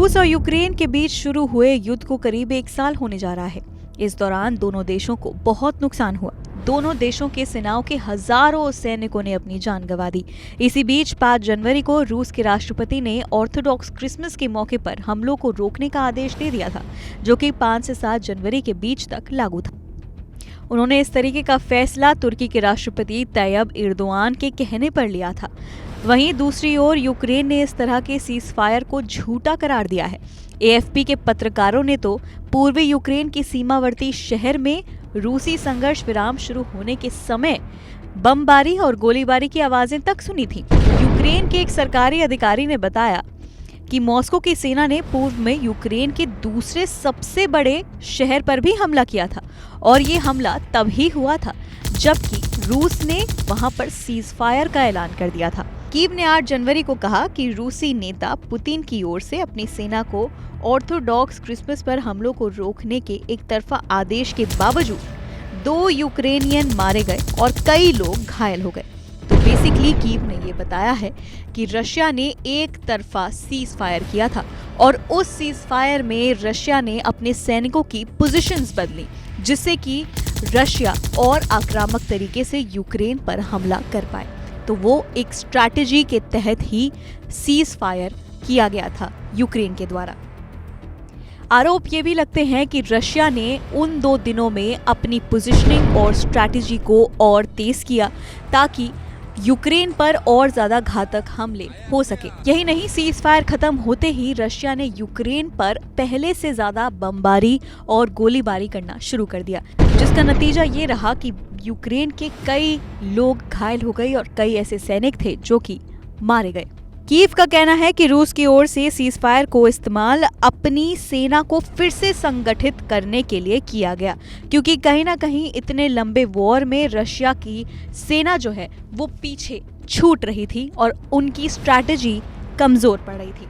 रूस और यूक्रेन के बीच शुरू हुए युद्ध को करीब 1 साल होने जा रहा है। इस दौरान दोनों देशों को बहुत नुकसान हुआ। दोनों देशों के सेनाओं के हजारों सैनिकों ने अपनी जान गंवा दी। इसी बीच 5 जनवरी को रूस के राष्ट्रपति ने ऑर्थोडॉक्स क्रिसमस के मौके पर हमलों को रोकने का आदेश दे दिया था, जो कि 5 से 7 जनवरी के बीच तक लागू था। उन्होंने इस तरीके का फैसला तुर्की के राष्ट्रपति तैयब एर्दोआन के कहने पर लिया था। वहीं दूसरी ओर यूक्रेन ने इस तरह के सीज फायर को झूठा करार दिया है। एएफपी के पत्रकारों ने तो पूर्वी यूक्रेन की सीमावर्ती शहर में रूसी संघर्ष विराम शुरू होने के समय बमबारी और गोलीबारी की आवाजें तक सुनी थी। यूक्रेन के एक सरकारी अधिकारी ने बताया कि मॉस्को की सेना ने पूर्व में यूक्रेन के दूसरे सबसे बड़े शहर पर भी हमला किया था और ये हमला तभी हुआ था जबकि रूस ने वहां पर सीज फायर का ऐलान कर दिया था। कीव ने 8 जनवरी को कहा कि रूसी नेता पुतिन की ओर से अपनी सेना को ऑर्थोडॉक्स क्रिसमस पर हमलों को रोकने के एक तरफा आदेश के बावजूद 2 यूक्रेनियन मारे गए और कई लोग घायल हो गए। तो बेसिकली कीव ने ये बताया है कि रशिया ने एक तरफा सीज फायर किया था और उस सीज फायर में रशिया ने अपने सैनिकों की पोजीशंस बदली, जिससे कि रशिया और आक्रामक तरीके से यूक्रेन पर हमला कर पाए। तो वो एक स्ट्रैटेजी के तहत ही सीज फायर किया गया था यूक्रेन के द्वारा। आरोप ये भी लगते हैं कि रशिया ने उन 2 दिनों में अपनी पोजीशनिंग और स्ट्रैटेजी को और तेज किया ताकि यूक्रेन पर और ज्यादा घातक हमले हो सके। यही नहीं, सीज फायर खत्म होते ही रशिया ने यूक्रेन पर पहले से ज्यादा बमबारी और गोलीबारी करना शुरू कर दिया, जिसका नतीजा ये रहा कि यूक्रेन के कई लोग घायल हो गए और कई ऐसे सैनिक थे जो कि मारे गए। कीव का कहना है कि रूस की ओर से सीज फायर को इस्तेमाल अपनी सेना को फिर से संगठित करने के लिए किया गया, क्योंकि कहीं ना कहीं इतने लंबे वॉर में रशिया की सेना जो है वो पीछे छूट रही थी और उनकी स्ट्रैटेजी कमजोर पड़ रही थी।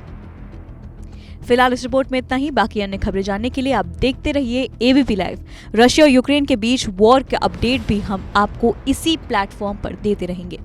फिलहाल इस रिपोर्ट में इतना ही। बाकी अन्य खबरें जानने के लिए आप देखते रहिए एबीपी लाइव। रशिया और यूक्रेन के बीच वॉर का अपडेट भी हम आपको इसी प्लेटफॉर्म पर देते रहेंगे।